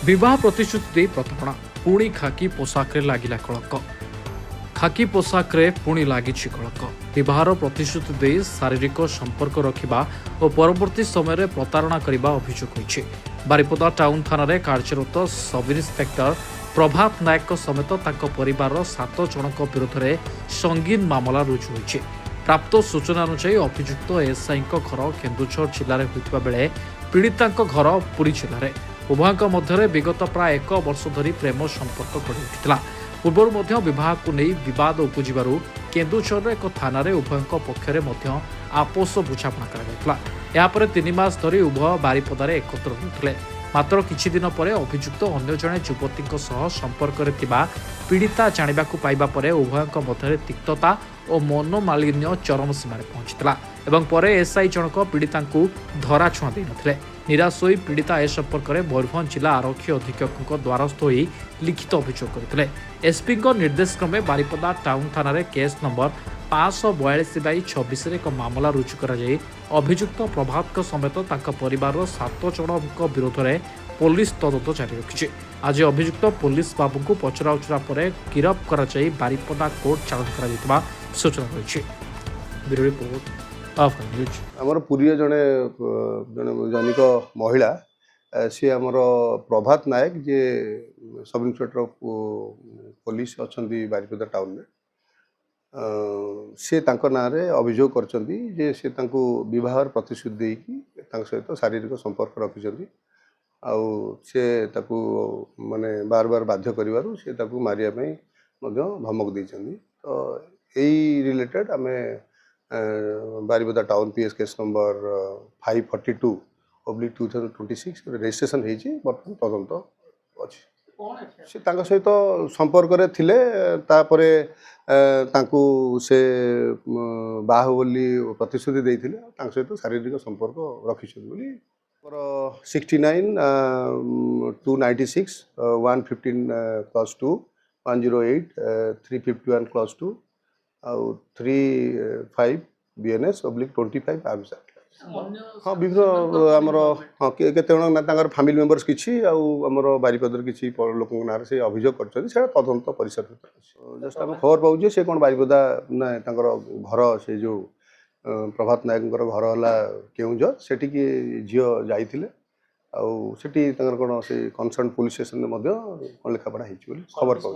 विवाह प्रतिश्रुति दे प्रतारणा पुणी खाकी पोशाक लागिला कलंक। खाकी पोशाक पुणी लगी कलंक। विवाहर प्रतिश्रुति दे शारीरिक संपर्क रखा और परवर्ती समय प्रतारणा करने अभियोग होइछि। बारिपदा टाउन थाना कार्यरत सब इन्स्पेक्टर प्रभात नायक समेत परिवार 7 जनक विरोध में संगीन मामला रुजु होइछि। प्राप्त सूचना अनुसार अभियुक्त एसआई घर केन्दुझर जिले में होता बेले पीड़िता घर पुरी जिले में उभयों मध्य विगत प्राय 1 वर्ष धरी प्रेम संपर्क गढ़ी उठिला। पूर्व बह को नहीं विवाद उपजिबारु केन्दुझर एक थाना उभयों पक्षरे आपोष बुझापणा कर 3 मास धरी उभय बारिपदार एकत्र होते। मात्र किछि दिन पर अभियुक्त अन्य जड़े युवती संपर्क पीड़िता जाना पाइबा परे उभयों मध्य तिक्तता और मनोमालिन्य चरम सीमार पहुंचता एवं पर एसआई जनक पीड़िता धराछुआ दे नथिले। निराश होई पीड़िता ए संपर्क में मयूरभंज जिला आरक्षी अधीक्षक द्वारस्थ होई लिखित अभियोग करथिले। एसपी निर्देश क्रमे बारिपदा टाउन थाना केस नंबर 542/26 एक मामला रुजु करा जाई अभियुक्त प्रभात समेत परिवार 7 जनक विरोध में पुलिस तदंत जारी रखिछि। आज अभियुक्त पुलिस बाबू को पचराउचरा पर गिरफ करा जाई बारिपदा कोर्ट चालाण करा जायतिबा सूचना रहिछि। Bureau report of news. आमर पुरी जने जनिक महिला सी आमर प्रभात नायक जे सब इन्स्पेक्टर ऑफ पुलिस अछंती बारिपदा टाउन में से तांको नारे अभियोग करछंती जे से तांको विवाहर प्रतिश्रुति देकी तांको सहित शारीरिक संपर्क रखिछंती आउ से ताकू माने बार बार बाध्य करिवारु से ताकू मारिया पई मध्य धमक दैछंती। तो एई रिलेटेड आमे Baripada town PS case number 542/2026 registration होइछि। बर्तमान तदंत अछि से तांको सहित संपर्क रे थिले तापरे तांको से बाह बोली प्रतिश्रुति देइथिले तांको सहित शारीरिक संपर्क रखिछन बोली 69/296 115/2 108 351 clause 2 और 35 BNS/25 आविष। हाँ विभिन्न आमर हाँ केते जन फैमिली मेंबर्स किछि आमर बारिपदर किछि लोक ना से अभियोग कर तदंत परिसर जस्ट आम खबर पाऊे से कौन बारिपदा ना घर से जो प्रभात नायक घर है केउंझर सेठी झील जाइथिले आउ सेठी कौन से कनसर्न पुलिस स्टेशन में कौन लिखापढ़ा खबर पाऊँ।